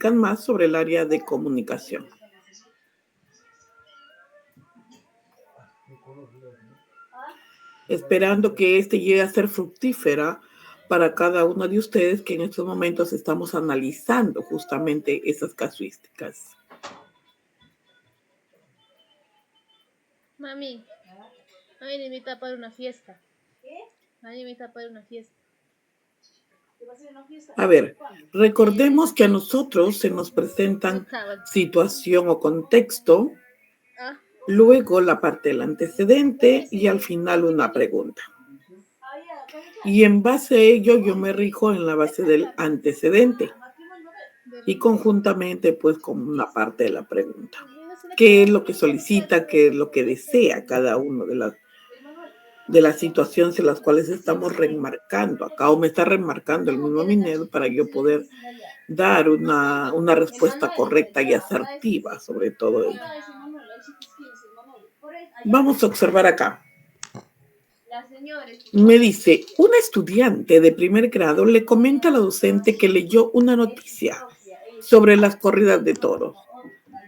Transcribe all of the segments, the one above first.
explican más sobre el área de comunicación. Esperando que este llegue a ser fructífera para cada uno de ustedes, que en estos momentos estamos analizando justamente esas casuísticas. Mami, mami me invita para una fiesta. ¿Qué? Mami me invita para una fiesta. A ver, recordemos que a nosotros se nos presentan situación o contexto, luego la parte del antecedente y al final una pregunta. Y en base a ello yo me rijo en la base del antecedente y conjuntamente pues con una parte de la pregunta. ¿Qué es lo que solicita? ¿Qué es lo que desea cada uno de las situaciones en las cuales estamos remarcando acá, o me está remarcando el mismo Minedo para yo poder dar una respuesta correcta y asertiva sobre todo ello? Vamos a observar acá. Me dice, una estudiante de primer grado le comenta a la docente que leyó una noticia sobre las corridas de toros.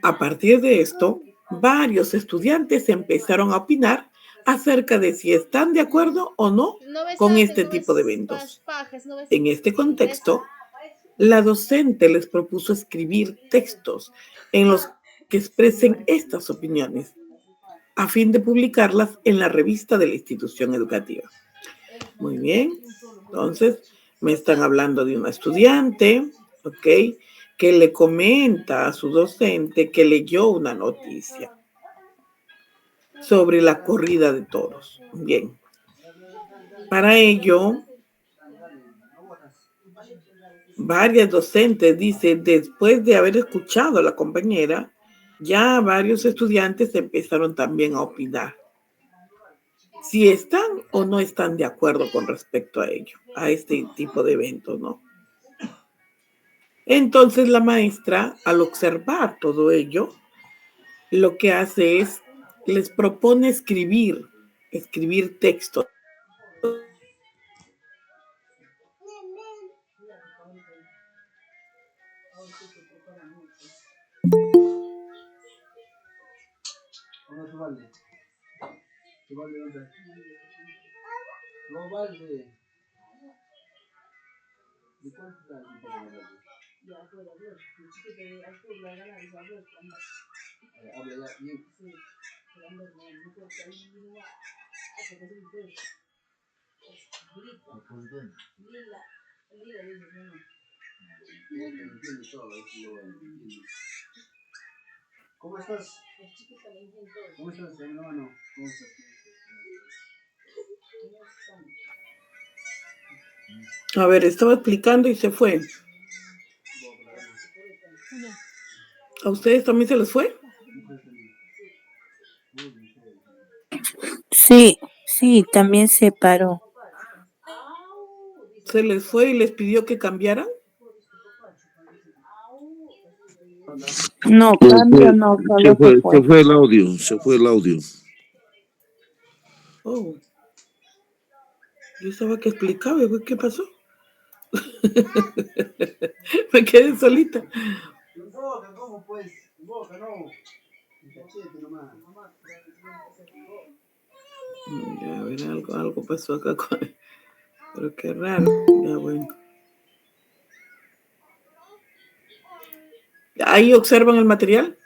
A partir de esto, varios estudiantes empezaron a opinar acerca de si están de acuerdo o no con este tipo de eventos. En este contexto, la docente les propuso escribir textos en los que expresen estas opiniones, a fin de publicarlas en la revista de la institución educativa. Muy bien, entonces me están hablando de una estudiante, ¿ok?, que le comenta a su docente que leyó una noticia sobre la corrida de toros. Bien, para ello, varias docentes dicen, después de haber escuchado a la compañera, ya varios estudiantes empezaron también a opinar si están o no están de acuerdo con respecto a ello, a este tipo de eventos, ¿no? Entonces la maestra, al observar todo ello, lo que hace es, les propone escribir textos. ¿Cómo estás? ¿Cómo estás, hermano? ¿Cómo estás? A ver, estaba explicando y se fue. ¿A ustedes también se les fue? Sí, también se paró. ¿Se les fue y les pidió que cambiaran? No, cambio no, solo se fue. Se fue el audio. Oh, yo estaba que explicaba, ¿qué pasó? Me quedé solita. ¿Cómo pues? Boca, no. Ya, a ver, algo pasó acá. Pero qué raro. Ya, bueno. Ahí observan el material.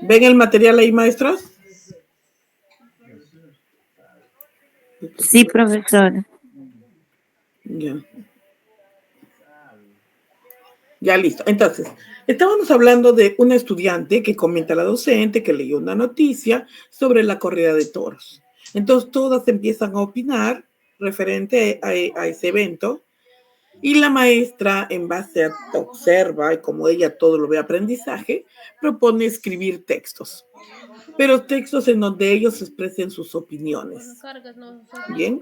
¿Ven el material ahí, maestros? Sí, profesora. Ya, listo. Entonces, estábamos hablando de una estudiante que comenta a la docente que leyó una noticia sobre la corrida de toros. Entonces, todas empiezan a opinar referente a ese evento, y la maestra, en base a observa y como ella todo lo ve aprendizaje, propone escribir textos, pero textos en donde ellos expresen sus opiniones. Bien.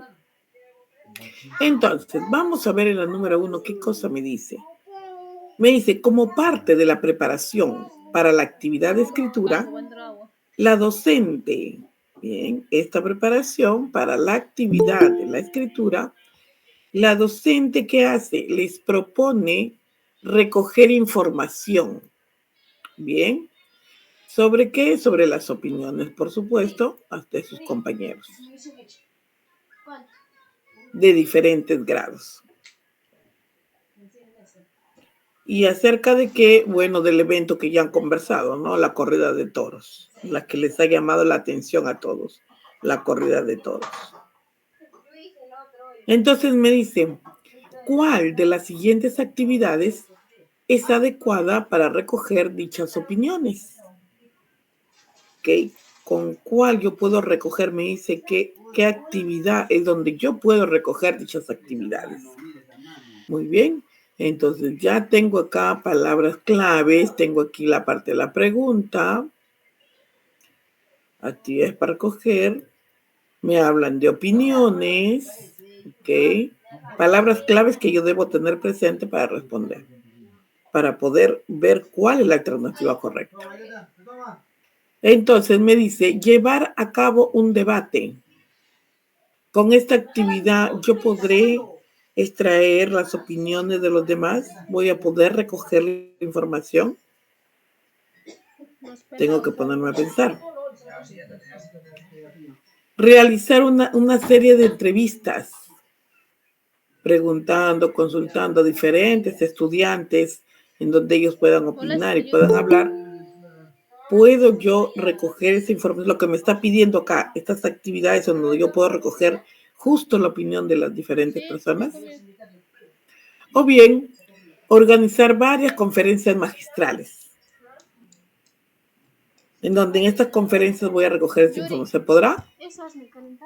Entonces, vamos a ver en la número 1 qué cosa me dice. Me dice, como parte de la preparación para la actividad de escritura, la docente Bien, esta preparación para la actividad de la escritura, la docente, ¿qué hace? Les propone recoger información. Bien, ¿sobre qué? Sobre las opiniones, por supuesto, de sus compañeros de diferentes grados. Y acerca de qué, bueno, del evento que ya han conversado, ¿no? La corrida de toros, la que les ha llamado la atención a todos, la corrida de toros. Entonces me dice, ¿cuál de las siguientes actividades es adecuada para recoger dichas opiniones? ¿Ok? ¿Con cuál yo puedo recoger? Me dice qué actividad es donde yo puedo recoger dichas actividades. Muy bien. Entonces ya tengo acá palabras claves, tengo aquí la parte de la pregunta, actividades para recoger, me hablan de opiniones, ¿ok? Palabras claves que yo debo tener presente para responder, para poder ver cuál es la alternativa correcta. Entonces me dice, llevar a cabo un debate. Con esta actividad yo podré extraer las opiniones de los demás, voy a poder recoger la información. Tengo que ponerme a pensar. Realizar una serie de entrevistas, preguntando, consultando a diferentes estudiantes en donde ellos puedan opinar y puedan hablar. ¿Puedo yo recoger esa información? Lo que me está pidiendo acá, estas actividades donde yo puedo recoger justo la opinión de las diferentes personas. O bien, organizar varias conferencias magistrales, en donde en estas conferencias voy a recoger esa información. ¿Se podrá?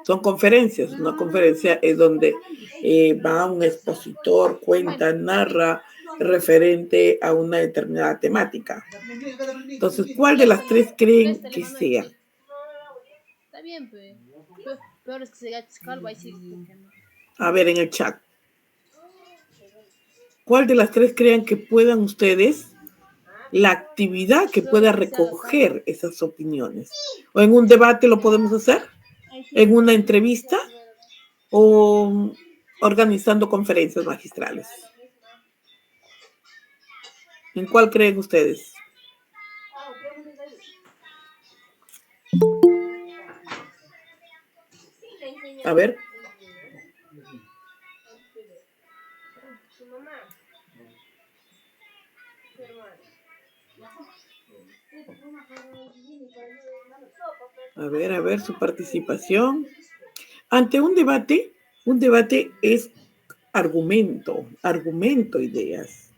Son conferencias. Una conferencia es donde va un expositor, cuenta, narra referente a una determinada temática. Entonces, ¿cuál de las tres creen que sea? Está bien, pues. Peor es que se calvo, ahí sí. A ver, en el chat. ¿Cuál de las tres creen que puedan ustedes la actividad que pueda recoger esas opiniones? ¿O en un debate lo podemos hacer? ¿En una entrevista? ¿O organizando conferencias magistrales? ¿En cuál creen ustedes? A ver. A ver su participación. Ante un debate es argumento, ideas.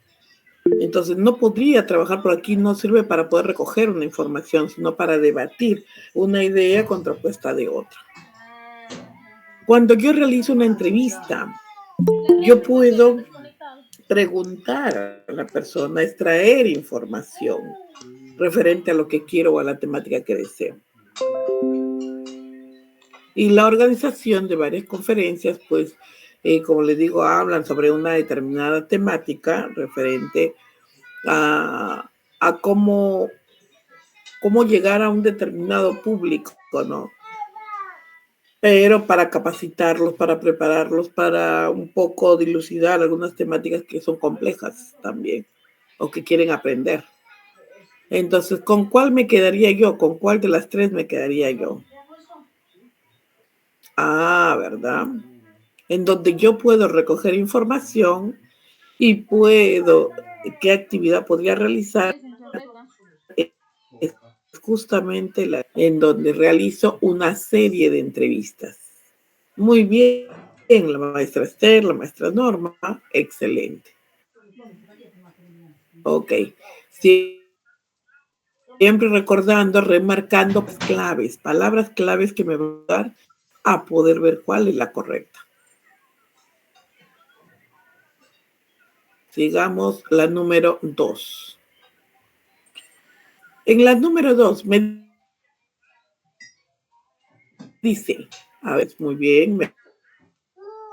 Entonces no podría trabajar por aquí, no sirve para poder recoger una información, sino para debatir una idea contrapuesta de otra. Cuando yo realizo una entrevista, yo puedo preguntar a la persona, extraer información referente a lo que quiero o a la temática que deseo. Y la organización de varias conferencias, pues, como les digo, hablan sobre una determinada temática referente a cómo llegar a un determinado público, ¿no? Pero para capacitarlos, para prepararlos, para un poco dilucidar algunas temáticas que son complejas también, o que quieren aprender. Entonces, ¿con cuál me quedaría yo? ¿Con cuál de las tres me quedaría yo? Ah, ¿verdad? En donde yo puedo recoger información y puedo, ¿qué actividad podría realizar? Es justamente en donde realizo una serie de entrevistas. Muy bien, la maestra Esther, la maestra Norma, excelente. Ok, siempre recordando, remarcando palabras claves que me van a ayudar a poder ver cuál es la correcta. Sigamos la número 2. En la número 2 me dice, a ver, muy bien, me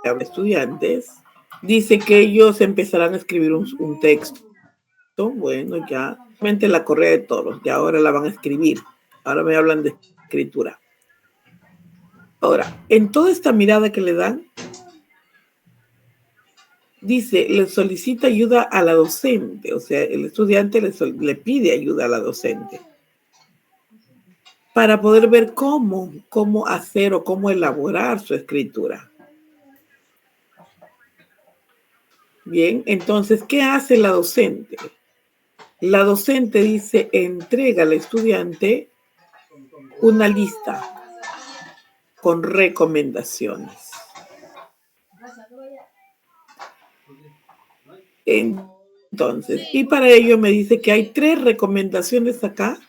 habla estudiantes, dice que ellos empezarán a escribir un texto. Bueno, ya, la correa de toros, ya ahora la van a escribir. Ahora me hablan de escritura. Ahora, en toda esta mirada que le dan, dice, le solicita ayuda a la docente, o sea, el estudiante le pide ayuda a la docente para poder ver cómo hacer o cómo elaborar su escritura. Bien, entonces, ¿qué hace la docente? La docente dice, entrega al estudiante una lista con recomendaciones. Entonces, y para ello me dice que hay 3 recomendaciones acá,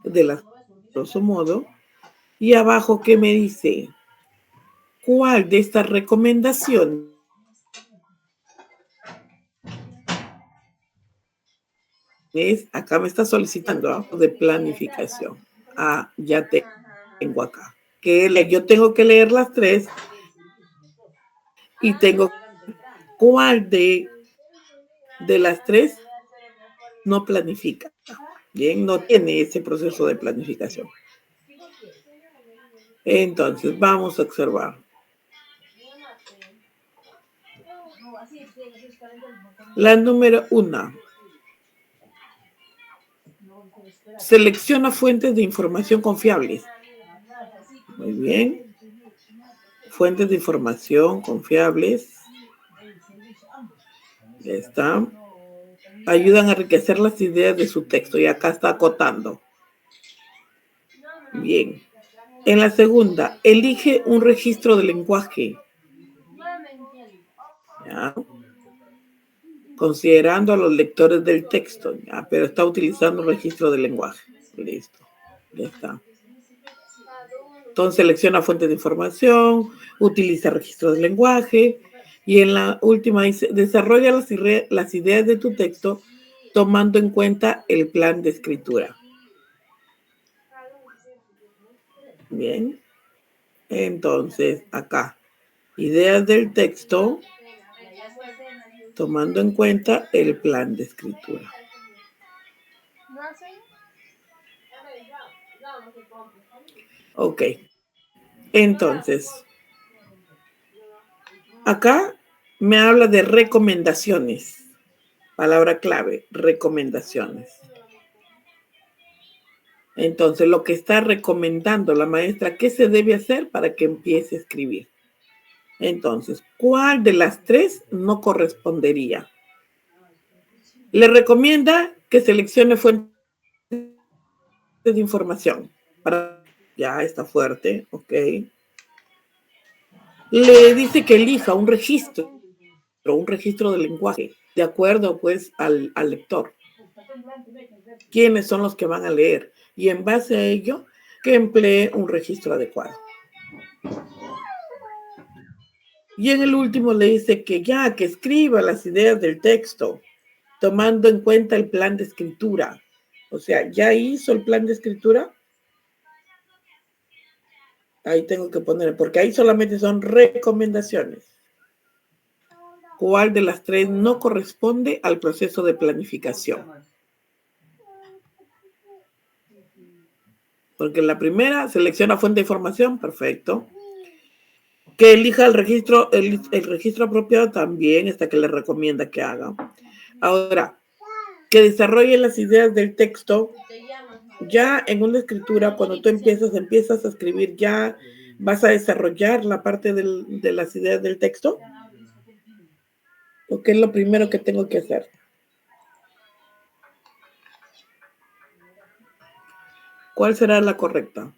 de la grosso modo, y abajo que me dice, ¿cuál de estas recomendaciones acá me está solicitando de planificación? Ah, ya tengo acá. Yo tengo que leer las 3 y tengo cuál de las 3 no planifica. Bien, no tiene ese proceso de planificación. Entonces, vamos a observar. La número 1. Selecciona fuentes de información confiables. Muy bien. Fuentes de información confiables. Ya está. Ayudan a enriquecer las ideas de su texto. Y acá está acotando. Bien. En la segunda, elige un registro de lenguaje. ¿Ya? Considerando a los lectores del texto, ¿ya? Pero está utilizando un registro de lenguaje. Listo. Ya está. Entonces selecciona fuentes de información, utiliza registros de lenguaje y en la última dice, desarrolla las ideas de tu texto tomando en cuenta el plan de escritura. Bien. Entonces, acá, ideas del texto tomando en cuenta el plan de escritura. Ok. Entonces, acá me habla de recomendaciones. Palabra clave, recomendaciones. Entonces, lo que está recomendando la maestra, ¿qué se debe hacer para que empiece a escribir? Entonces, ¿cuál de las 3 no correspondería? Le recomienda que seleccione fuentes de información. Ya está fuerte, ok. Le dice que elija un registro de lenguaje, de acuerdo pues al lector. ¿Quiénes son los que van a leer? Y en base a ello, que emplee un registro adecuado. Y en el último le dice que que escriba las ideas del texto, tomando en cuenta el plan de escritura. O sea, ¿ya hizo el plan de escritura? Ahí tengo que poner, porque ahí solamente son recomendaciones. ¿Cuál de las 3 no corresponde al proceso de planificación? Porque la primera, selecciona fuente de información, perfecto. Que elija el registro apropiado también, que le recomienda que haga. Ahora, que desarrolle las ideas del texto. Ya en una escritura, cuando tú empiezas a escribir, ya vas a desarrollar la parte de las ideas del texto. ¿O qué es lo primero que tengo que hacer? ¿Cuál será la correcta?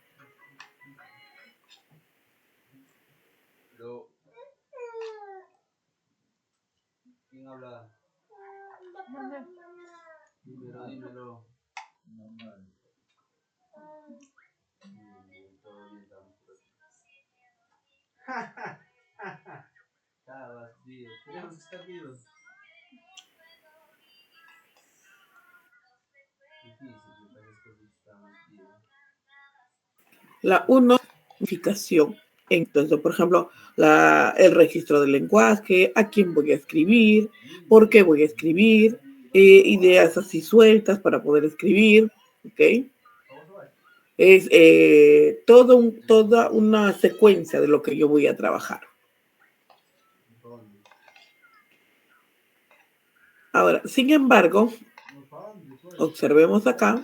¿Quién habla? Dímelo. Estabas vivo. Tenemos que estar vivos. Difícil, La 1, planificación. Entonces, por ejemplo, el registro del lenguaje, a quién voy a escribir, por qué voy a escribir, ideas así sueltas para poder escribir, ¿ok? Es toda una secuencia de lo que yo voy a trabajar. Ahora, sin embargo, observemos acá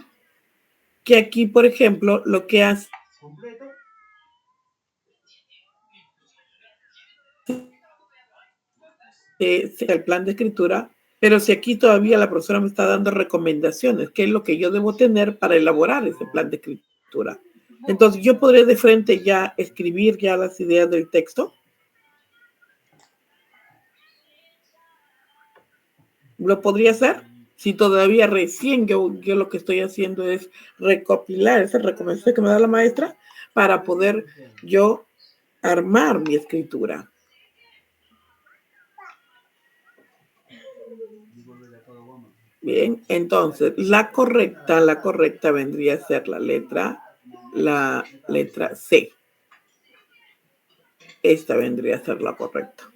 que aquí, por ejemplo, lo que hace el plan de escritura, pero si aquí todavía la profesora me está dando recomendaciones, qué es lo que yo debo tener para elaborar ese plan de escritura. Entonces, yo podré de frente ya escribir ya las ideas del texto. ¿Lo podría hacer? Si todavía recién yo lo que estoy haciendo es recopilar esa recomendación que me da la maestra para poder yo armar mi escritura. Bien, entonces la correcta vendría a ser la letra C. Esta vendría a ser la correcta.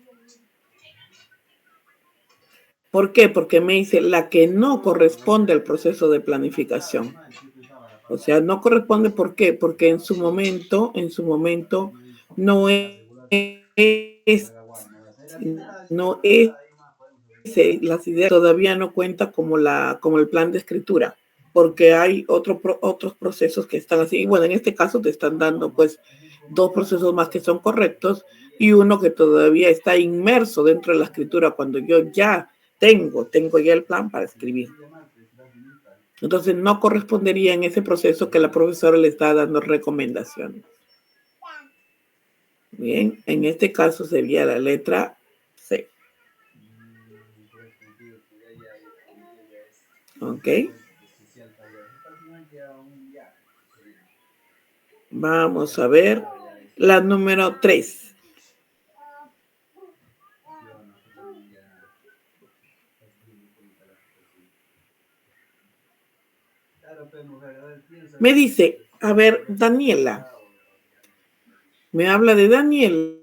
¿Por qué? Porque me dice la que no corresponde al proceso de planificación. O sea, no corresponde, ¿por qué? Porque en su momento no es las ideas todavía no cuenta como el plan de escritura, porque hay otros procesos que están así. Y bueno, en este caso te están dando pues 2 procesos más que son correctos y uno que todavía está inmerso dentro de la escritura cuando yo ya tengo ya el plan para escribir. Entonces no correspondería en ese proceso que la profesora le está dando recomendaciones. Bien, en este caso sería la letra C. Ok. Vamos a ver la número 3. Me dice, a ver, Daniela. Me habla de Daniela.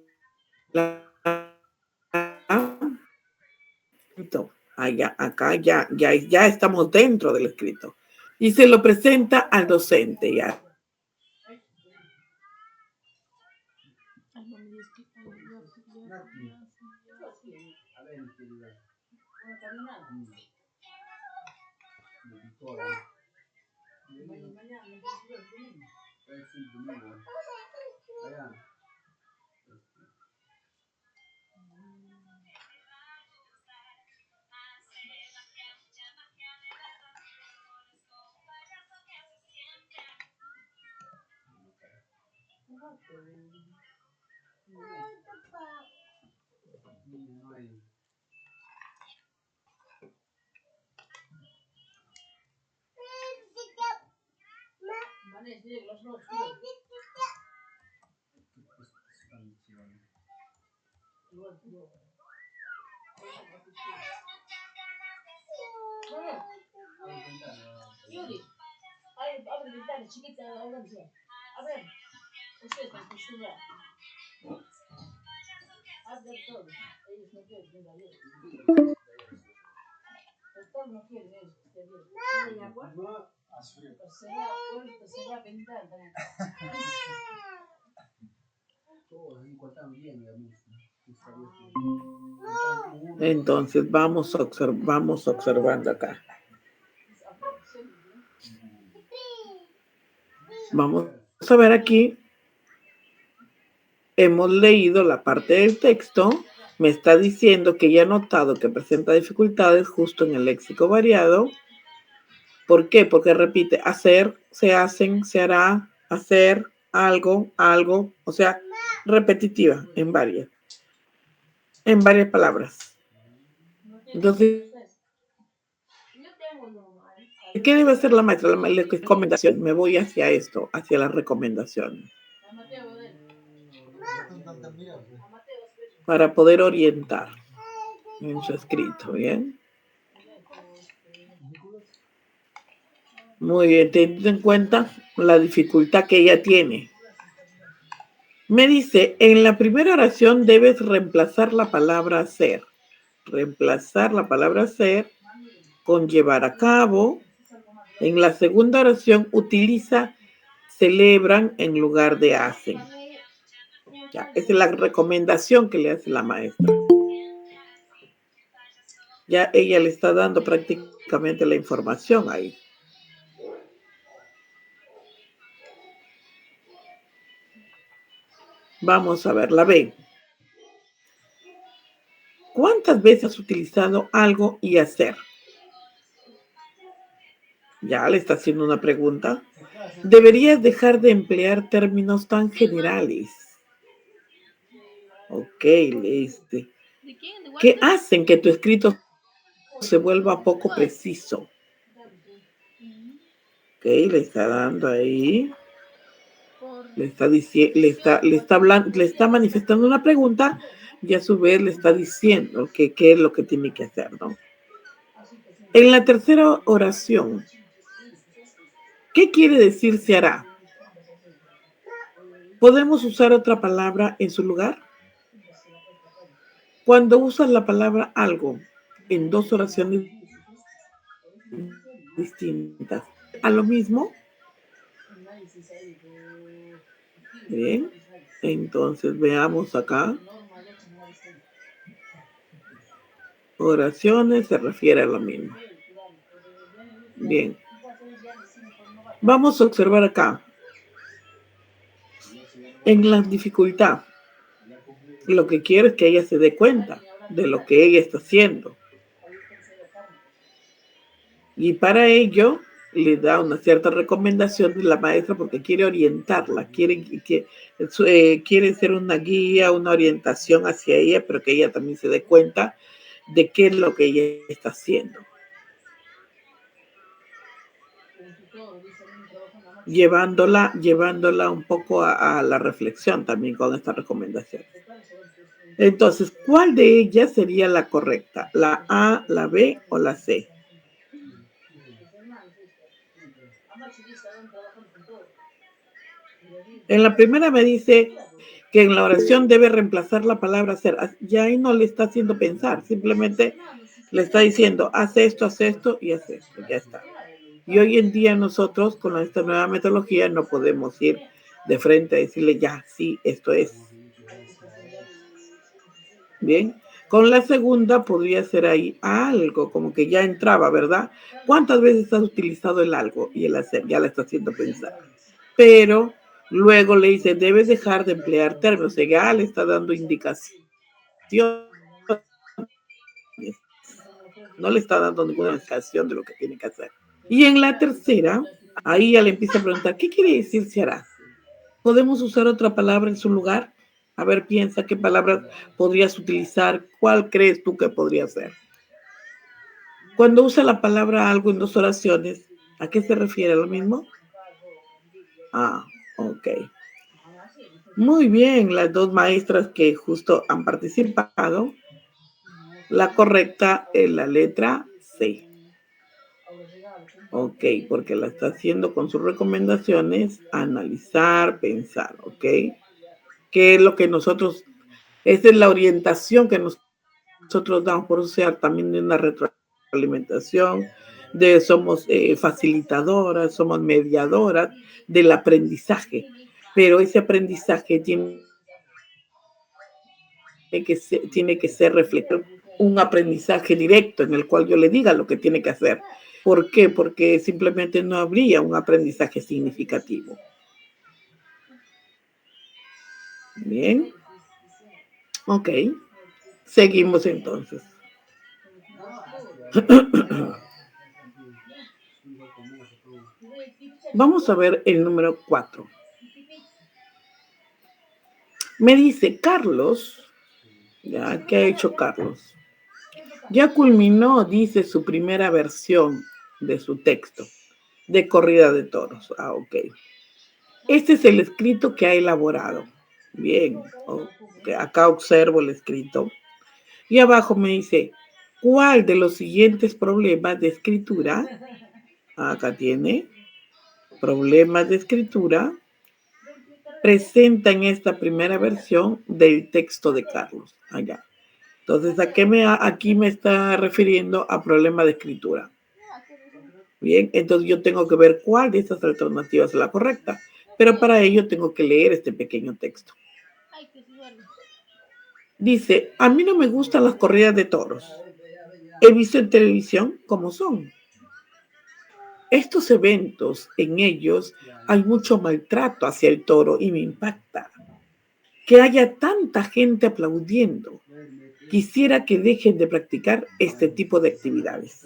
Acá ya estamos dentro del escrito. Y se lo presenta al docente ya. Yuri, abre ventana chiquita, a ver, ustedes están acostumbrados. Abren todo, ellos no quieren venir ayer. Total no quieren ellos que esté bien. ¿Tienen agua? No, se va a ventana también. Entonces vamos observando acá. Vamos a ver aquí. Hemos leído la parte del texto. Me está diciendo que ya ha notado que presenta dificultades justo en el léxico variado. ¿Por qué? Porque repite hacer, se hacen, se hará, hacer, algo, o sea, repetitiva en varias palabras. Entonces, ¿qué debe hacer la maestra? La recomendación. Me voy hacia esto, hacia la recomendación. Para poder orientar en su escrito, ¿bien? Muy bien, teniendo en cuenta la dificultad que ella tiene. Me dice, en la primera oración debes reemplazar la palabra hacer. Reemplazar la palabra hacer con llevar a cabo. En la segunda oración utiliza celebran en lugar de hacen. Ya, esa es la recomendación que le hace la maestra. Ya ella le está dando prácticamente la información ahí. Vamos a ver, la B. ¿Cuántas veces has utilizado algo y hacer? Ya le está haciendo una pregunta. Deberías dejar de emplear términos tan generales. Ok, ¿qué hacen que tu escrito se vuelva poco preciso? Ok, le está dando ahí. Le está diciendo, le está manifestando una pregunta y a su vez le está diciendo que qué es lo que tiene que hacer, ¿no? En la tercera oración, ¿qué quiere decir se hará? ¿Podemos usar otra palabra en su lugar? Cuando usas la palabra algo en dos oraciones distintas, ¿a lo mismo? Bien, entonces veamos acá. Oraciones se refiere a lo mismo. Bien. Vamos a observar acá. En la dificultad, lo que quiero es que ella se dé cuenta de lo que ella está haciendo. Y para ello le da una cierta recomendación de la maestra porque quiere orientarla, quiere ser una guía, una orientación hacia ella, pero que ella también se dé cuenta de qué es lo que ella está haciendo. Llevándola un poco a la reflexión también con esta recomendación. Entonces, ¿cuál de ellas sería la correcta? ¿La A, la B o la C? En la primera me dice que en la oración debe reemplazar la palabra hacer. Ya ahí no le está haciendo pensar, simplemente le está diciendo, haz esto y haz esto, ya está. Y hoy en día nosotros, con esta nueva metodología, no podemos ir de frente a decirle, ya, sí, esto es. Bien, con la segunda podría ser ahí algo, como que ya entraba, ¿verdad? ¿Cuántas veces has utilizado el algo y el hacer? Ya la está haciendo pensar. Pero luego le dice, debes dejar de emplear términos, o sea, ya le está dando indicaciones. No le está dando ninguna indicación de lo que tiene que hacer. Y en la tercera, ahí ya le empieza a preguntar, ¿qué quiere decir se hará? ¿Podemos usar otra palabra en su lugar? A ver, piensa qué palabras podrías utilizar. ¿Cuál crees tú que podría ser? Cuando usa la palabra algo en dos oraciones, ¿a qué se refiere? ¿A lo mismo? Ah, ok. Muy bien, las dos maestras que justo han participado. La correcta es la letra C. Ok, porque la está haciendo con sus recomendaciones, analizar, pensar, ok. ¿Qué es lo que nosotros, esa es la orientación que nosotros damos, por ser también de una retroalimentación, somos facilitadoras, somos mediadoras del aprendizaje, pero ese aprendizaje tiene que ser reflejar un aprendizaje directo en el cual yo le diga lo que tiene que hacer. ¿Por qué? Porque simplemente no habría un aprendizaje significativo. Bien. Ok. Seguimos entonces. Vamos a ver el número 4. Me dice, Carlos, ya, ¿qué ha hecho Carlos? Ya culminó, dice, su primera versión de su texto, de Corrida de Toros. Ah, ok. Este es el escrito que ha elaborado. Bien, okay. Acá observo el escrito. Y abajo me dice, ¿cuál de los siguientes problemas de escritura? Acá tiene, problemas de escritura, presenta en esta primera versión del texto de Carlos. Allá. Entonces, aquí me está refiriendo a problema de escritura. Bien, entonces yo tengo que ver cuál de estas alternativas es la correcta. pero para ello tengo que leer este pequeño texto. Dice, a mí no me gustan las corridas de toros. He visto en televisión cómo son. Estos eventos, en ellos hay mucho maltrato hacia el toro y me impacta. Que haya tanta gente aplaudiendo. Quisiera que dejen de practicar este tipo de actividades.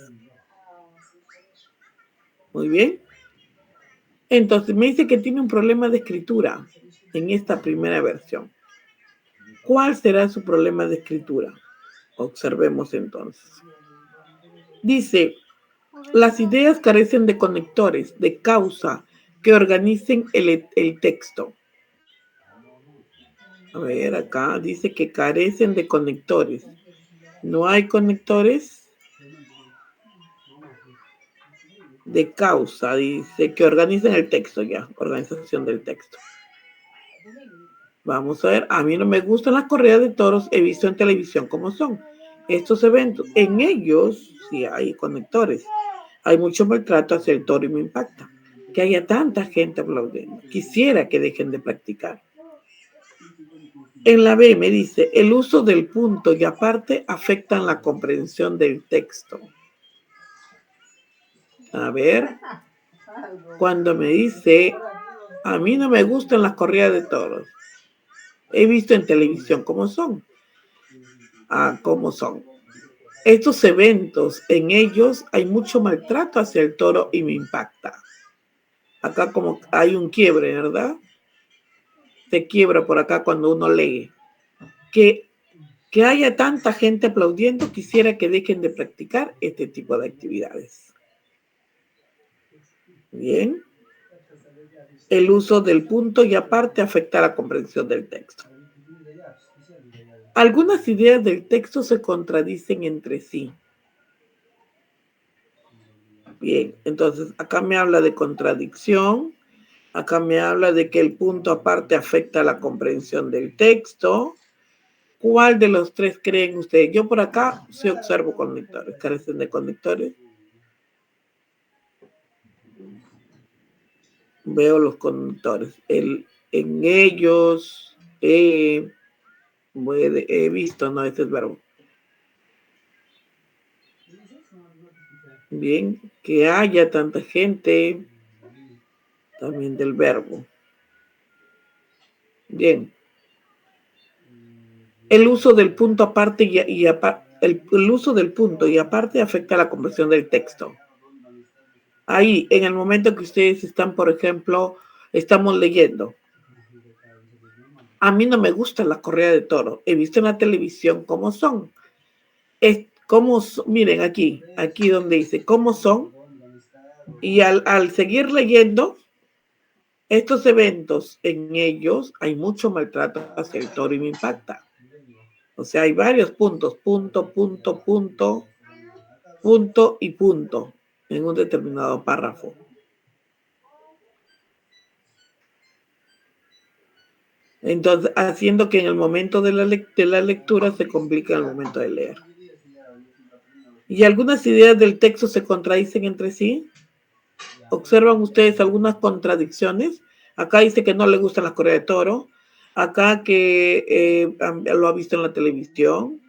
Muy bien. Entonces me dice que tiene un problema de escritura en esta primera versión. ¿Cuál será su problema de escritura? Observemos entonces. Dice, las ideas carecen de conectores, de causa, que organicen el texto. A ver, acá dice que carecen de conectores. No hay conectores de causa, dice que organicen el texto ya, organización del texto. Vamos a ver, a mí no me gustan las corridas de toros, he visto en televisión cómo son estos eventos. En ellos sí hay conectores. Hay mucho maltrato hacia el toro y me impacta. Que haya tanta gente aplaudiendo. Quisiera que dejen de practicar. En la B me dice, el uso del punto y aparte afectan la comprensión del texto. A ver, cuando me dice, a mí no me gustan las corridas de toros. He visto en televisión cómo son. Cómo son. Estos eventos, en ellos hay mucho maltrato hacia el toro y me impacta. Acá como hay un quiebre, ¿verdad? Se quiebra por acá cuando uno lee. Que haya tanta gente aplaudiendo, quisiera que dejen de practicar este tipo de actividades. Bien. El uso del punto y aparte afecta la comprensión del texto. Algunas ideas del texto se contradicen entre sí. Bien, entonces acá me habla de contradicción, acá me habla de que el punto aparte afecta la comprensión del texto. ¿Cuál de los tres creen ustedes? Yo por acá sí observo conectores, carecen de conectores. Veo los conectores. En ellos he visto, no, ese es verbo. Bien, que haya tanta gente, también del verbo. Bien. El uso del punto aparte el uso del punto y aparte afecta la comprensión del texto. Ahí, en el momento que ustedes están, por ejemplo, estamos leyendo. A mí no me gusta la corrida de toro. He visto en la televisión cómo son. Miren aquí donde dice cómo son. Y al seguir leyendo, estos eventos, en ellos hay mucho maltrato hacia el toro y me impacta. O sea, hay varios puntos, punto y punto en un determinado párrafo. Entonces, haciendo que en el momento de la lectura se complica el momento de leer. ¿Y algunas ideas del texto se contradicen entre sí? ¿Observan ustedes algunas contradicciones? Acá dice que no le gustan las corridas de toro. Acá que lo ha visto en la televisión.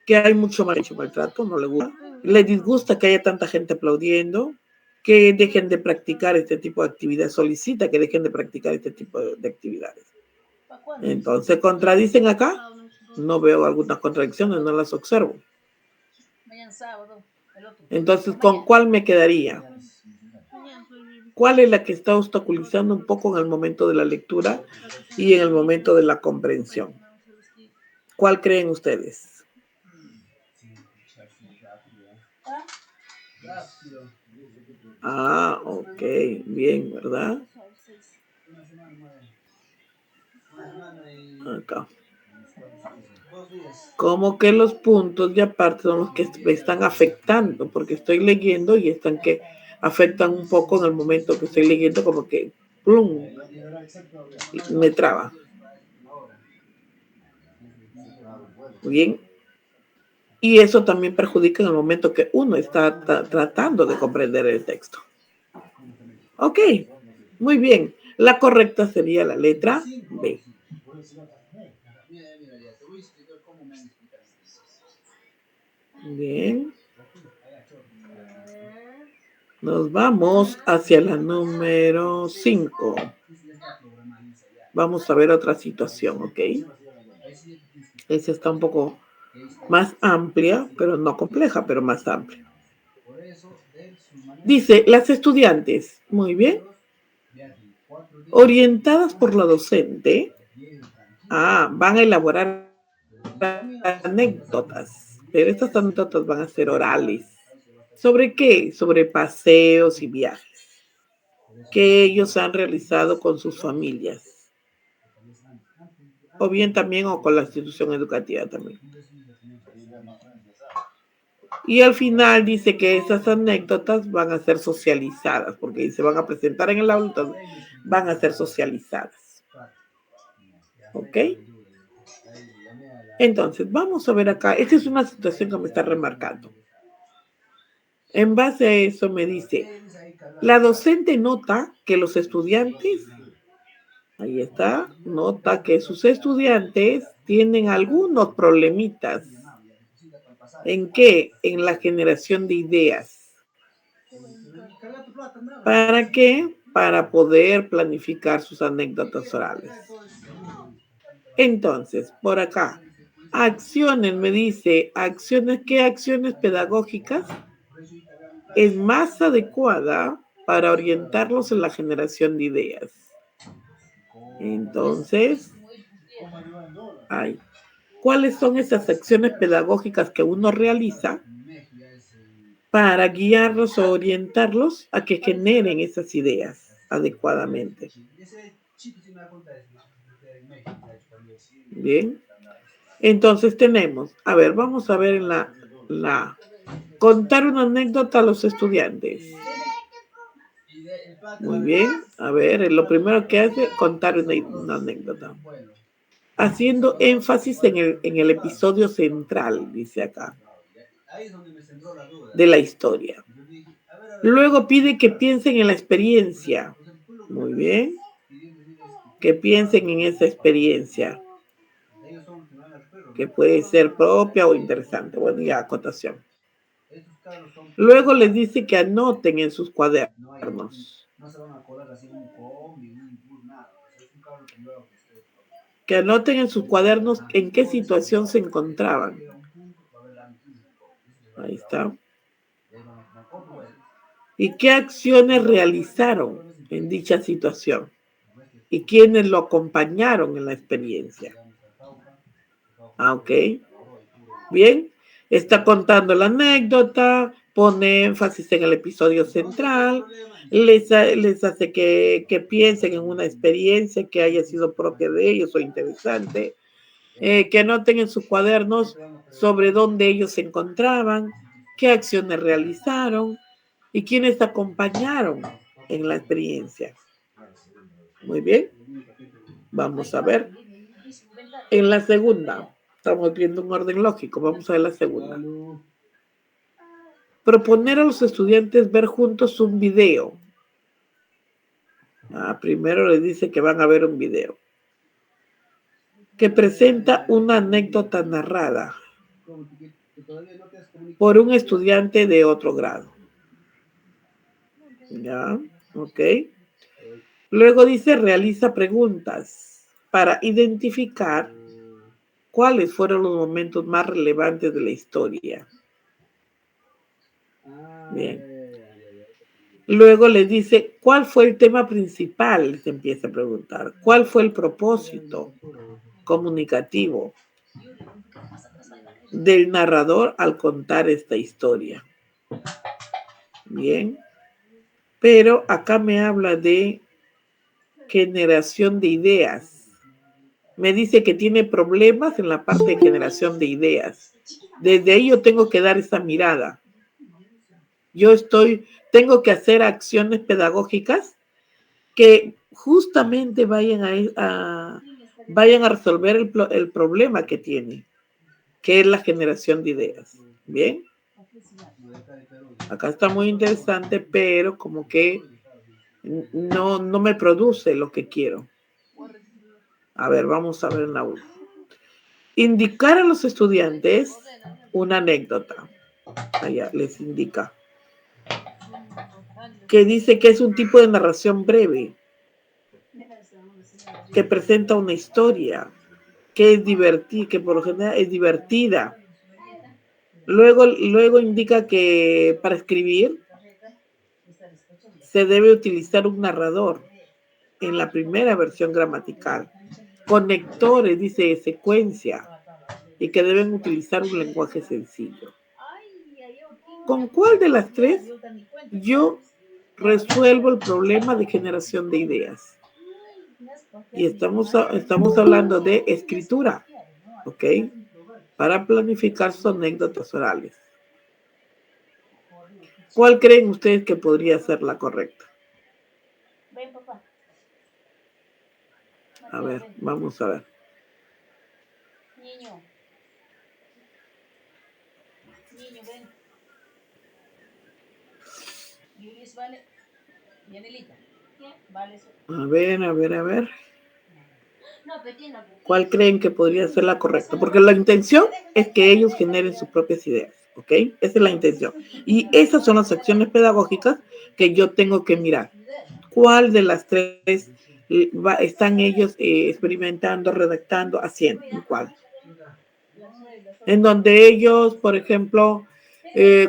Que hay mucho maltrato, no le gusta. Le disgusta que haya tanta gente aplaudiendo. Que dejen de practicar este tipo de actividades. Solicita que dejen de practicar este tipo de actividades. Entonces, ¿contradicen acá? No veo algunas contradicciones, no las observo. Entonces, ¿con cuál me quedaría? ¿Cuál es la que está obstaculizando un poco en el momento de la lectura y en el momento de la comprensión? ¿Cuál creen ustedes? Ok, bien, ¿verdad? Acá. Como que los puntos de aparte son los que me están afectando, porque estoy leyendo y están que afectan un poco en el momento que estoy leyendo, como que ¡plum! Me traba. Bien. Y eso también perjudica en el momento que uno está tratando de comprender el texto. Ok, muy bien. La correcta sería la letra B. Mira, ya te voy a explicar cómo me han explicado. Bien. Nos vamos hacia la número 5. Vamos a ver otra situación, ¿ok? Esa está un poco más amplia, pero no compleja, pero más amplia. Dice, las estudiantes, muy bien, orientadas por la docente, van a elaborar anécdotas, pero estas anécdotas van a ser orales. ¿Sobre qué? Sobre paseos y viajes que ellos han realizado con sus familias, o bien también o con la institución educativa también. Y al final dice que esas anécdotas van a ser socializadas, porque se van a presentar en el aula, entonces van a ser socializadas. ¿Ok? Entonces, vamos a ver acá. Esta es una situación que me está remarcando. En base a eso me dice, la docente nota que los estudiantes, ahí está, nota que sus estudiantes tienen algunos problemitas. ¿En qué? En la generación de ideas. ¿Para qué? Para poder planificar sus anécdotas orales. Entonces, por acá, acciones, me dice, acciones, ¿qué acciones pedagógicas es más adecuada para orientarlos en la generación de ideas? Entonces, ¿cuáles son esas acciones pedagógicas que uno realiza para guiarlos o orientarlos a que generen esas ideas adecuadamente? Bien. Entonces tenemos, a ver, vamos a ver en la contar una anécdota a los estudiantes. Muy bien, a ver, lo primero que hace, contar una anécdota. Haciendo énfasis en el episodio central, dice acá, de la historia. Luego pide que piensen en la experiencia. Muy bien. Que piensen en esa experiencia, que puede ser propia o interesante. Bueno, ya, acotación. Luego les dice que anoten en sus cuadernos. Que anoten en sus cuadernos en qué situación se encontraban. Ahí está. ¿Y qué acciones realizaron en dicha situación? ¿Y quiénes lo acompañaron en la experiencia? Ok. Bien. Está contando la anécdota, pone énfasis en el episodio central, les hace que piensen en una experiencia que haya sido propia de ellos o interesante, que anoten en sus cuadernos sobre dónde ellos se encontraban, qué acciones realizaron y quiénes acompañaron en la experiencia. Muy bien. Vamos a ver. En la segunda, estamos viendo un orden lógico. Vamos a ver la segunda. Proponer a los estudiantes ver juntos un video. Primero les dice que van a ver un video que presenta una anécdota narrada por un estudiante de otro grado. ¿Ya? Ok. Luego dice, realiza preguntas para identificar cuáles fueron los momentos más relevantes de la historia. Bien. Luego les dice, ¿cuál fue el tema principal? Se empieza a preguntar. ¿Cuál fue el propósito comunicativo del narrador al contar esta historia? Bien. Pero acá me habla de generación de ideas. Me dice que tiene problemas en la parte de generación de ideas. Desde ahí yo tengo que dar esa mirada. Tengo que hacer acciones pedagógicas que justamente vayan a resolver el problema que tiene. que es la generación de ideas. Bien, acá está muy interesante, pero como que no me produce lo que quiero. A ver, vamos a ver en la 1. Indicar a los estudiantes una anécdota. Allá les indica. Que dice que es un tipo de narración breve, que presenta una historia, que es divertida, que por lo general es divertida. Luego indica que para escribir se debe utilizar un narrador en la primera versión gramatical, conectores, dice secuencia, y que deben utilizar un lenguaje sencillo. ¿Con cuál de las tres yo resuelvo el problema de generación de ideas? Y estamos hablando de escritura, ¿ok? Para planificar sus anécdotas orales. ¿Cuál creen ustedes que podría ser la correcta? A ver, vamos a ver. Niño, ven. Yuris, vale. Yanelita, vale. A ver. ¿Cuál creen que podría ser la correcta? Porque la intención es que ellos generen sus propias ideas, ¿ok? Esa es la intención. Y esas son las acciones pedagógicas que yo tengo que mirar. ¿Cuál de las tres están ellos experimentando, redactando, haciendo? ¿Cuál? En donde ellos, por ejemplo,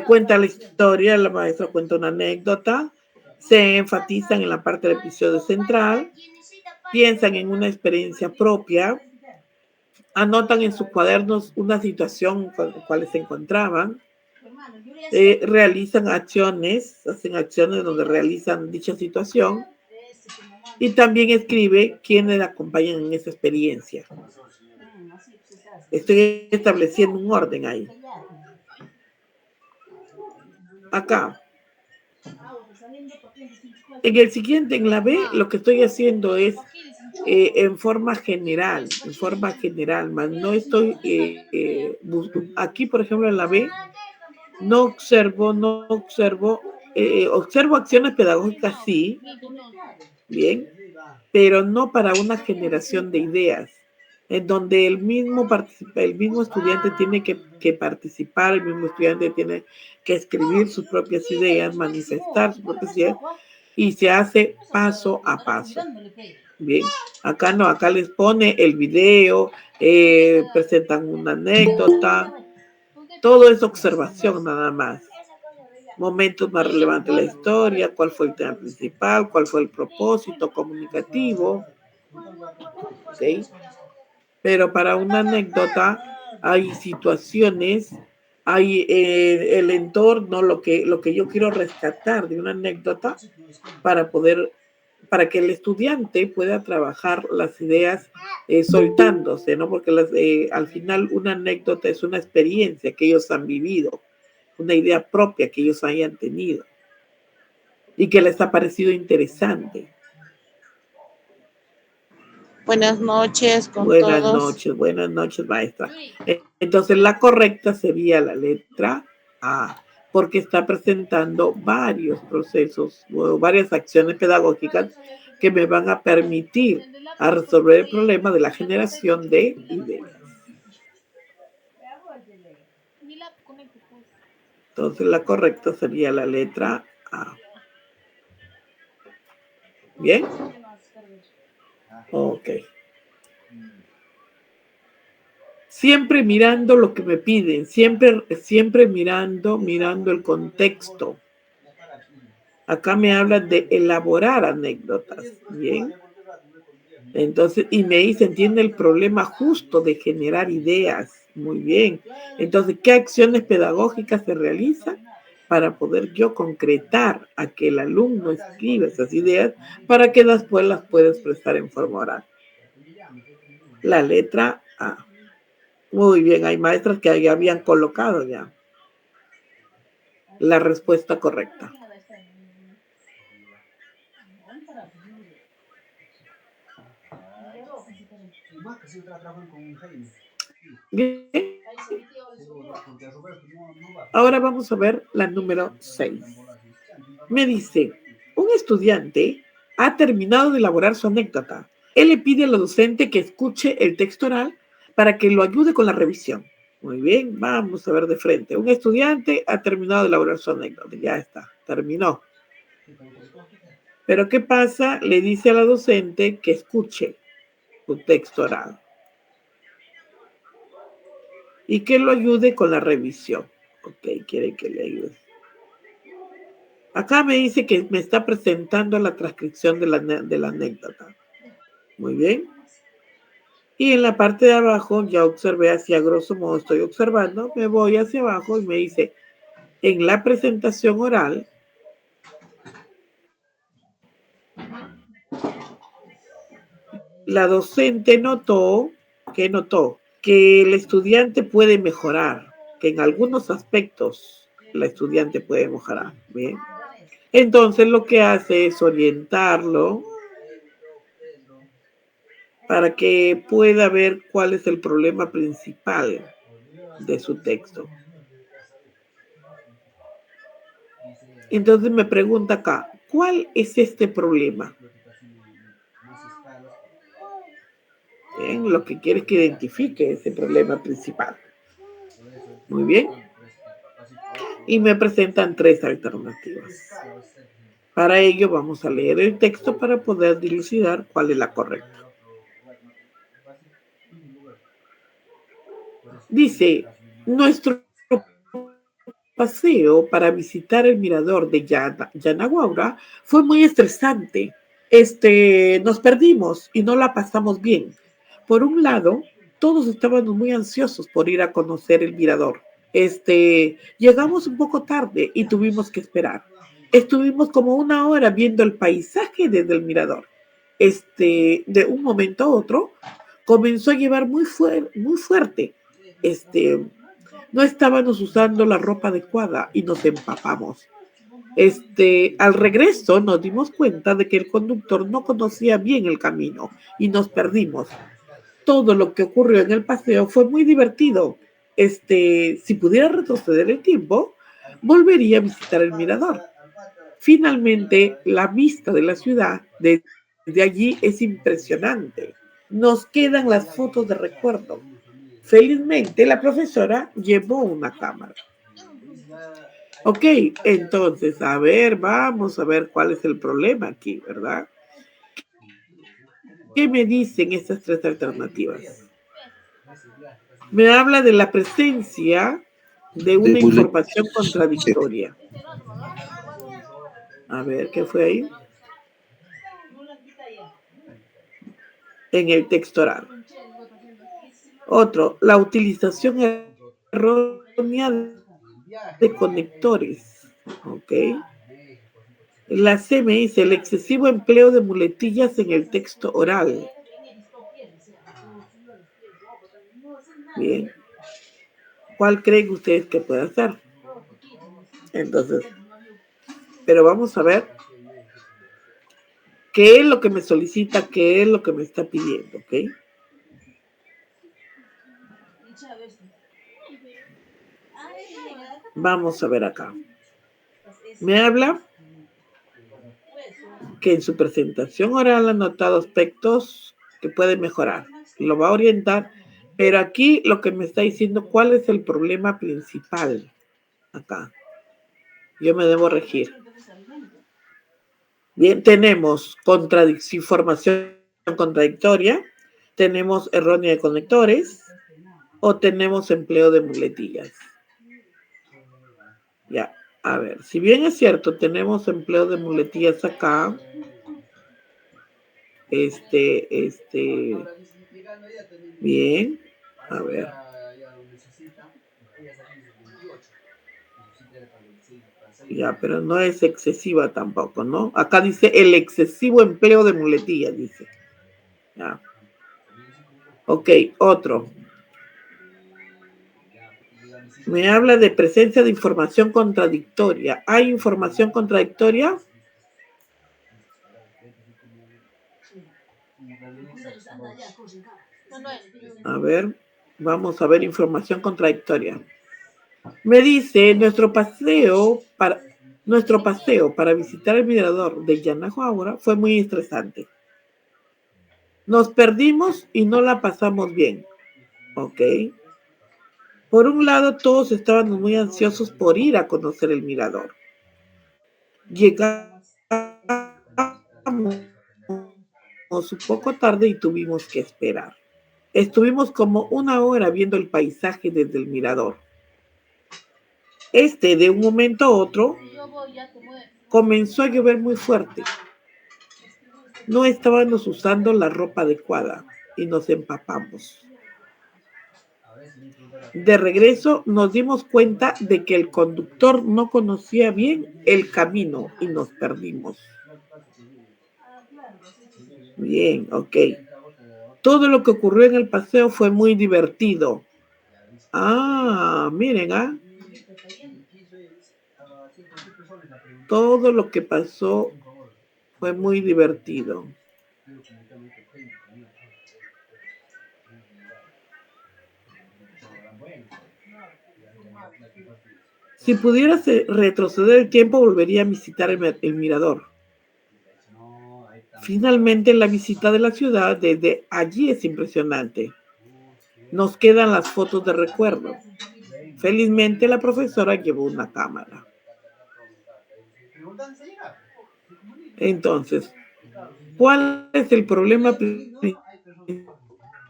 cuentan la historia, la maestra cuenta una anécdota, se enfatizan en la parte del episodio central, piensan en una experiencia propia, anotan en sus cuadernos una situación con la cual se encontraban, realizan acciones, hacen acciones donde realizan dicha situación y también escribe quiénes la acompañan en esa experiencia. Estoy estableciendo un orden ahí. Acá. En el siguiente, en la B, lo que estoy haciendo es en forma general, más no estoy aquí, por ejemplo, en la B, observo acciones pedagógicas, sí, bien, pero no para una generación de ideas, en donde el mismo estudiante tiene que participar, el mismo estudiante tiene que escribir sus propias ideas, manifestar sus propias ideas, y se hace paso a paso. Bien, acá no, acá les pone el video, presentan una anécdota, todo es observación nada más. Momentos más relevantes de la historia, cuál fue el tema principal, cuál fue el propósito comunicativo, ¿ok? Pero para una anécdota hay situaciones, hay el entorno, lo que yo quiero rescatar de una anécdota para que el estudiante pueda trabajar las ideas soltándose, ¿no? Porque al final una anécdota es una experiencia que ellos han vivido, una idea propia que ellos hayan tenido y que les ha parecido interesante. Buenas noches con todos. Buenas noches, maestra. Entonces la correcta sería la letra A, porque está presentando varios procesos o varias acciones pedagógicas que me van a permitir a resolver el problema de la generación de ideas. Entonces la correcta sería la letra A. ¿Bien? Ok. Siempre mirando lo que me piden, siempre mirando el contexto. Acá me hablan de elaborar anécdotas, ¿bien? Entonces, y me dicen, tiene el problema justo de generar ideas, muy bien. Entonces, ¿qué acciones pedagógicas se realizan para poder yo concretar a que el alumno escriba esas ideas para que después las pueda expresar en forma oral? La letra A. Muy bien, hay maestras que ya habían colocado ya la respuesta correcta. Bien. Ahora vamos a ver la número 6. Me dice, un estudiante ha terminado de elaborar su anécdota. Él le pide a la docente que escuche el texto oral para que lo ayude con la revisión. Muy bien, vamos a ver de frente. Un estudiante ha terminado de elaborar su anécdota. Ya está, terminó. Pero ¿qué pasa? Le dice a la docente que escuche su texto oral y que lo ayude con la revisión. Ok, quiere que le ayude. Acá me dice que me está presentando la transcripción de la anécdota. Muy bien. Y en la parte de abajo ya observé, así a grosso modo estoy observando, me voy hacia abajo y me dice, en la presentación oral, la docente notó que el estudiante puede mejorar, que en algunos aspectos la estudiante puede mejorar. Bien. Entonces lo que hace es orientarlo para que pueda ver cuál es el problema principal de su texto. Entonces me pregunta acá, ¿cuál es este problema? Bien, lo que quiere es que identifique ese problema principal. Muy bien. Y me presentan 3 alternativas. Para ello vamos a leer el texto para poder dilucidar cuál es la correcta. Dice, nuestro paseo para visitar el mirador de Yanaguaura fue muy estresante. Nos perdimos y no la pasamos bien. Por un lado, todos estábamos muy ansiosos por ir a conocer el mirador. Llegamos un poco tarde y tuvimos que esperar. Estuvimos como 1 hora viendo el paisaje desde el mirador. De un momento a otro, comenzó a llevar muy fuerte. No estábamos usando la ropa adecuada y nos empapamos. Al regreso nos dimos cuenta de que el conductor no conocía bien el camino y nos perdimos. Todo lo que ocurrió en el paseo fue muy divertido. Si pudiera retroceder el tiempo, volvería a visitar el mirador. Finalmente, la vista de la ciudad desde allí es impresionante. Nos quedan las fotos de recuerdo. Felizmente, la profesora llevó una cámara. Ok, entonces, vamos a ver cuál es el problema aquí, ¿verdad? ¿Qué me dicen estas 3 alternativas? Me habla de la presencia de una información contradictoria. A ver, ¿qué fue ahí? En el texto oral. Otro, la utilización errónea de conectores. Ok. La C me dice el excesivo empleo de muletillas en el texto oral. Bien. ¿Cuál creen ustedes que puede ser? Entonces, pero vamos a ver qué es lo que me solicita, qué es lo que me está pidiendo, ¿ok? Vamos a ver acá. Me habla que en su presentación oral ha notado aspectos que puede mejorar. Lo va a orientar, pero aquí lo que me está diciendo, ¿cuál es el problema principal? Acá. Yo me debo regir. Bien, tenemos información contradictoria, tenemos errónea de conectores o tenemos empleo de muletillas. Ya, a ver, si bien es cierto, tenemos empleo de muletillas acá, bien, a ver. Ya, pero no es excesiva tampoco, ¿no? Acá dice el excesivo empleo de muletillas, dice. Ya. Ok, otro. Me habla de presencia de información contradictoria. ¿Hay información contradictoria? A ver. Vamos a ver información contradictoria. Me dice, nuestro paseo para visitar el mirador de Yanahuaura fue muy estresante. Nos perdimos y no la pasamos bien. Ok. Por un lado, todos estábamos muy ansiosos por ir a conocer el mirador. Llegamos un poco tarde y tuvimos que esperar. Estuvimos como 1 hora viendo el paisaje desde el mirador. De un momento a otro, comenzó a llover muy fuerte. No estábamos usando la ropa adecuada y nos empapamos. De regreso nos dimos cuenta de que el conductor no conocía bien el camino y nos perdimos. Bien, ok. Todo lo que ocurrió en el paseo fue muy divertido. Miren, todo lo que pasó fue muy divertido. Si pudieras retroceder el tiempo, volvería a visitar el mirador. Finalmente, la visita de la ciudad desde allí es impresionante. Nos quedan las fotos de recuerdo. Felizmente, la profesora llevó una cámara. Entonces, ¿cuál es el problema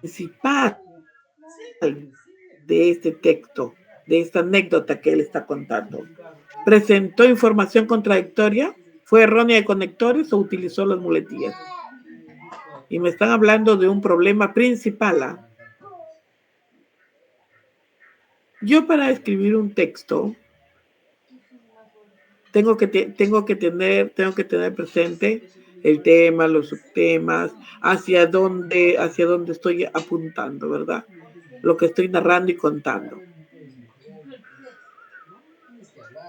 principal de este texto, de esta anécdota que él está contando? ¿Presentó información contradictoria? ¿Fue errónea de conectores o utilizó las muletillas? Y me están hablando de un problema principal. Yo para escribir un texto tengo que tener presente el tema, los subtemas, hacia dónde estoy apuntando, ¿verdad? Lo que estoy narrando y contando.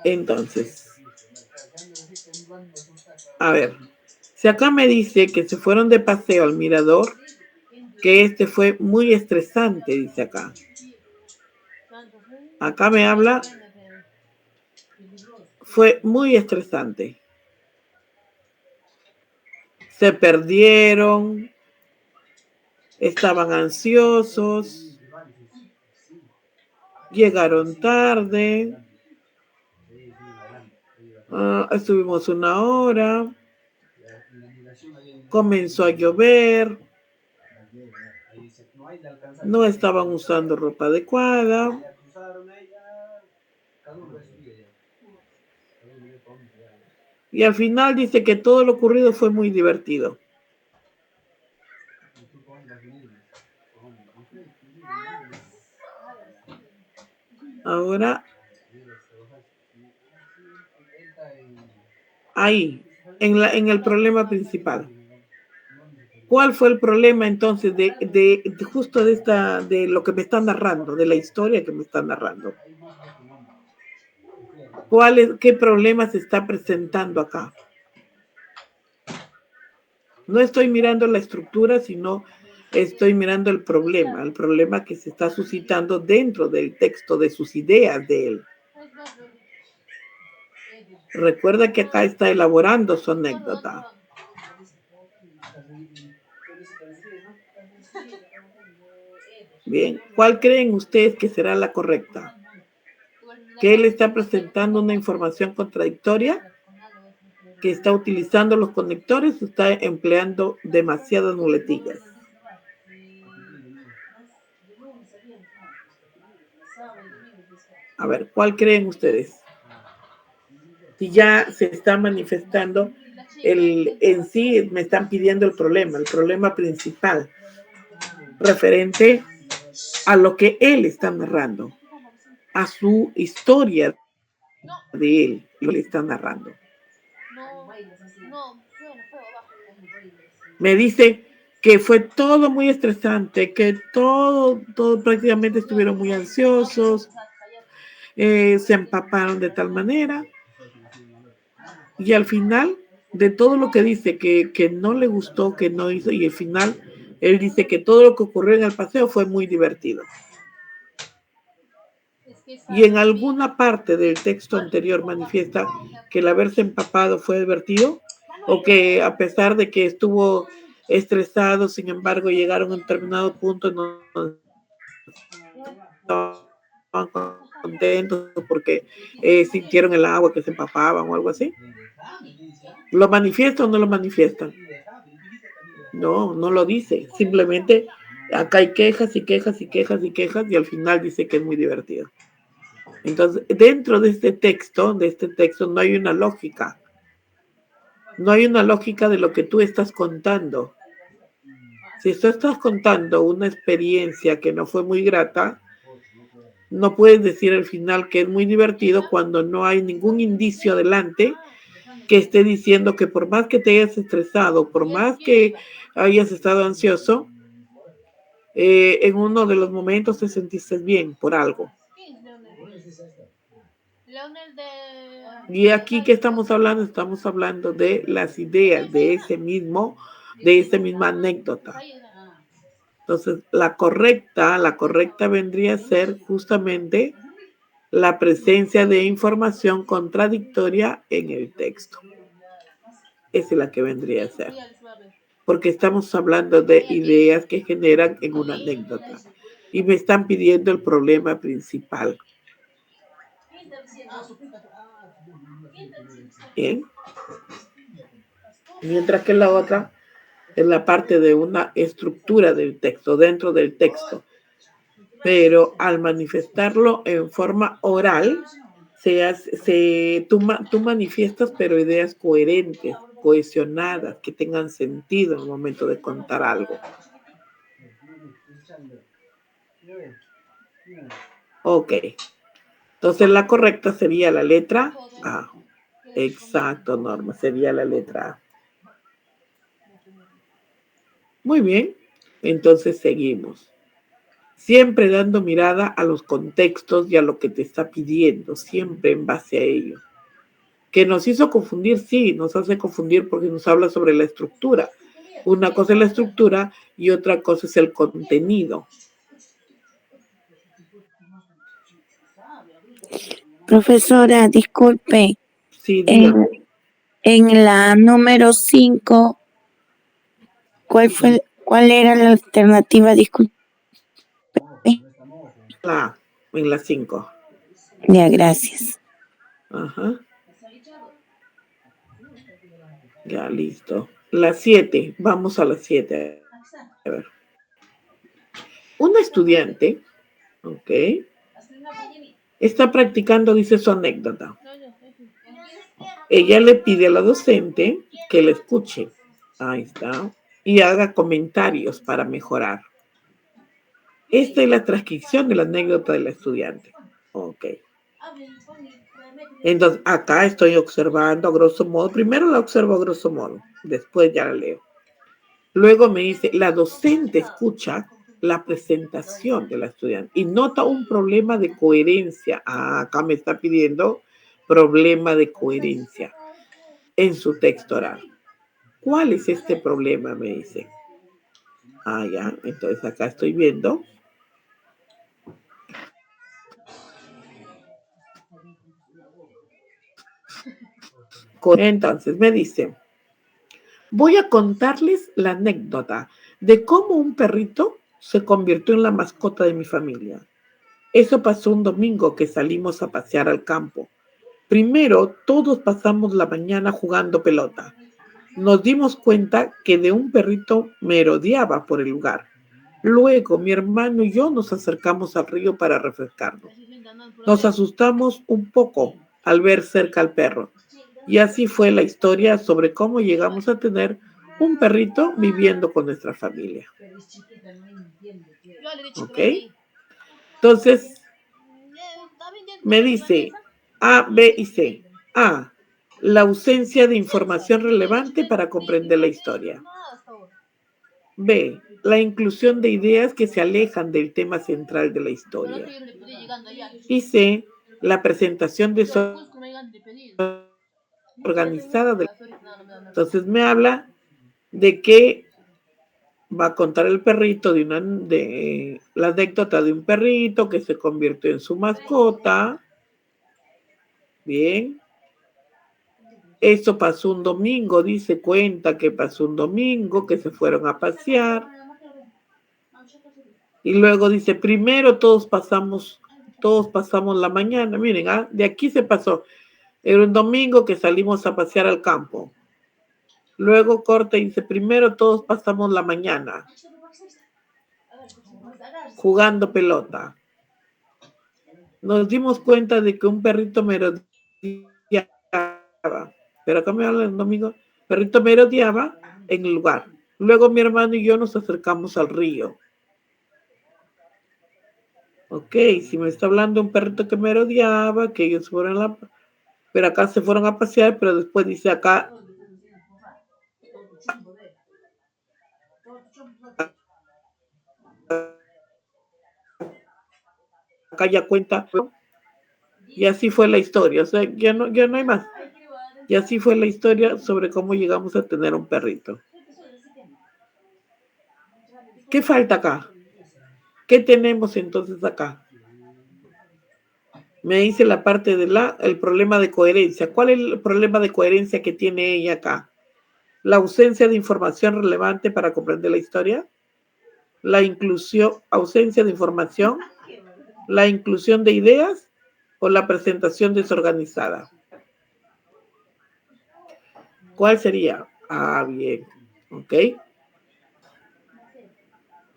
Entonces, a ver, si acá me dice que se fueron de paseo al mirador, que fue muy estresante, dice acá. Acá me habla, fue muy estresante. Se perdieron, estaban ansiosos, llegaron tarde, estuvimos 1 hora, comenzó a llover, no estaban usando ropa adecuada. Y al final dice que todo lo ocurrido fue muy divertido. Ahora, ahí, en el problema principal. ¿Cuál fue el problema entonces justo de lo que me están narrando, de la historia que me están narrando? ¿Qué problema se está presentando acá? No estoy mirando la estructura, sino estoy mirando el problema que se está suscitando dentro del texto, de sus ideas de él. Recuerda que acá está elaborando su anécdota. Bien, ¿cuál creen ustedes que será la correcta? ¿Que él está presentando una información contradictoria? ¿Que está utilizando los conectores o está empleando demasiadas muletillas? A ver, ¿cuál creen ustedes? Si ya se está manifestando en sí, me están pidiendo el problema principal, referente a lo que él está narrando, a su historia de él, lo que está narrando. Me dice que fue todo muy estresante, que todo prácticamente estuvieron muy ansiosos, se empaparon de tal manera, y al final de todo lo que dice que no le gustó, que no hizo, y al final él dice que todo lo que ocurrió en el paseo fue muy divertido. y en alguna parte del texto anterior manifiesta que el haberse empapado fue divertido, o que a pesar de que estuvo estresado, sin embargo, llegaron a un determinado punto en donde estaban contentos porque sintieron el agua, que se empapaban o algo así. ¿Lo manifiesta o no lo manifiestan? No, no lo dice. Simplemente acá hay quejas y quejas y quejas y quejas y al final dice que es muy divertido. Entonces, dentro de este texto no hay una lógica. No hay una lógica de lo que tú estás contando. Si tú estás contando una experiencia que no fue muy grata, no puedes decir al final que es muy divertido cuando no hay ningún indicio adelante que esté diciendo que por más que te hayas estresado, por más que hayas estado ansioso, en uno de los momentos te sentiste bien por algo. Y aquí que estamos hablando de las ideas de esa misma anécdota. Entonces, la correcta vendría a ser justamente la presencia de información contradictoria en el texto. Esa es la que vendría a ser. Porque estamos hablando de ideas que generan en una anécdota. Y me están pidiendo el problema principal. Bien. Mientras que la otra es la parte de una estructura del texto, dentro del texto. Pero al manifestarlo en forma oral, tú manifiestas, pero ideas coherentes, cohesionadas, que tengan sentido en el momento de contar algo. Ok. Entonces la correcta sería la letra A. Exacto, Norma, sería la letra A. Muy bien. Entonces seguimos. Siempre dando mirada a los contextos y a lo que te está pidiendo, siempre en base a ello. Que nos hizo confundir, sí, nos hace confundir porque nos habla sobre la estructura. Una cosa es la estructura y otra cosa es el contenido. Profesora, disculpe. Sí, en la número 5, ¿cuál era la alternativa? Disculpe. En la 5. Ya, gracias. Ajá. Ya, listo. La 7, vamos a la 7. A ver. Una estudiante, ok, está practicando, dice su anécdota. Ella le pide a la docente que la escuche. Ahí está. Y haga comentarios para mejorar. Esta es la transcripción de la anécdota de la estudiante. Ok. Entonces, acá estoy observando a grosso modo. Primero la observo a grosso modo. Después ya la leo. Luego me dice, la docente escucha la presentación de la estudiante y nota un problema de coherencia. Acá me está pidiendo problema de coherencia en su texto oral. ¿Cuál es este problema? Me dice. Ya, entonces acá estoy viendo. Entonces me dice, voy a contarles la anécdota de cómo un perrito se convirtió en la mascota de mi familia. Eso pasó un domingo que salimos a pasear al campo. Primero, todos pasamos la mañana jugando pelota. Nos dimos cuenta que de un perrito merodeaba por el lugar. Luego, mi hermano y yo nos acercamos al río para refrescarnos. Nos asustamos un poco al ver cerca al perro. Y así fue la historia sobre cómo llegamos a tener un perrito viviendo con nuestra familia. ¿Ok? Entonces, me dice A, B y C. A, la ausencia de información relevante para comprender la historia. B, la inclusión de ideas que se alejan del tema central de la historia. Y C, la presentación desorganizada de. Entonces me habla de que va a contar el perrito de la anécdota de un perrito que se convirtió en su mascota. Bien. Esto pasó un domingo, dice, cuenta que pasó un domingo, que se fueron a pasear. Y luego dice, primero todos pasamos la mañana. Miren, de aquí se pasó. Era un domingo que salimos a pasear al campo. Luego corta y dice, primero todos pasamos la mañana jugando pelota. Nos dimos cuenta de que un perrito merodeaba. Pero acá me habla el domingo. Perrito merodeaba en el lugar. Luego mi hermano y yo nos acercamos al río. Ok, si me está hablando un perrito que merodeaba, que ellos fueron pero acá se fueron a pasear, pero después dice acá ya cuenta, y así fue la historia, o sea, ya no hay más. Y así fue la historia sobre cómo llegamos a tener un perrito. ¿Qué falta acá? ¿Qué tenemos entonces acá? Me dice la parte el problema de coherencia. ¿Cuál es el problema de coherencia que tiene ella acá? La ausencia de información relevante para comprender la historia, ausencia de información, la inclusión de ideas o la presentación desorganizada. ¿Cuál sería? Bien, ok.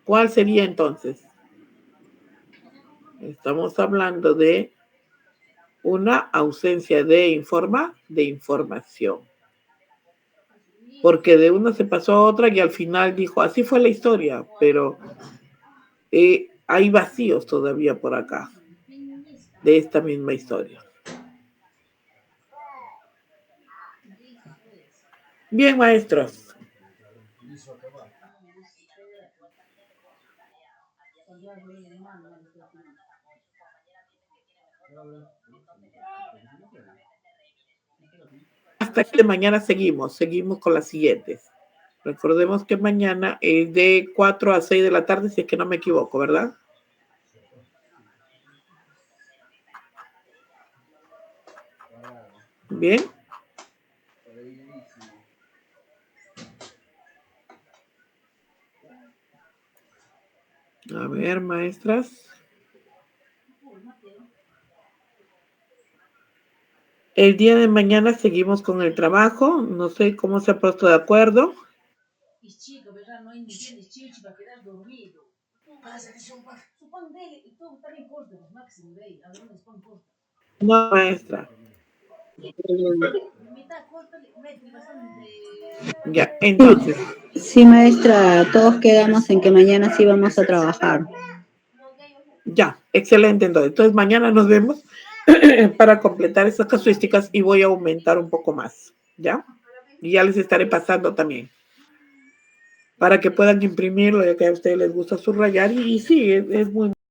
¿Cuál sería entonces? Estamos hablando de una ausencia de información. Porque de una se pasó a otra y al final dijo, así fue la historia, pero hay vacíos todavía por acá de esta misma historia. Bien, maestros. Hasta que mañana seguimos con las siguientes. Recordemos que mañana es de 4 a 6 de la tarde, si es que no me equivoco, ¿verdad? Bien. A ver, maestras. El día de mañana seguimos con el trabajo. No sé cómo se ha puesto de acuerdo. No, maestra. Ya, entonces. Sí, maestra, todos quedamos en que mañana sí vamos a trabajar. Ya, excelente. Entonces mañana nos vemos para completar esas casuísticas y voy a aumentar un poco más, ¿ya? Y ya les estaré pasando también para que puedan imprimirlo, ya que a ustedes les gusta subrayar y sí, es muy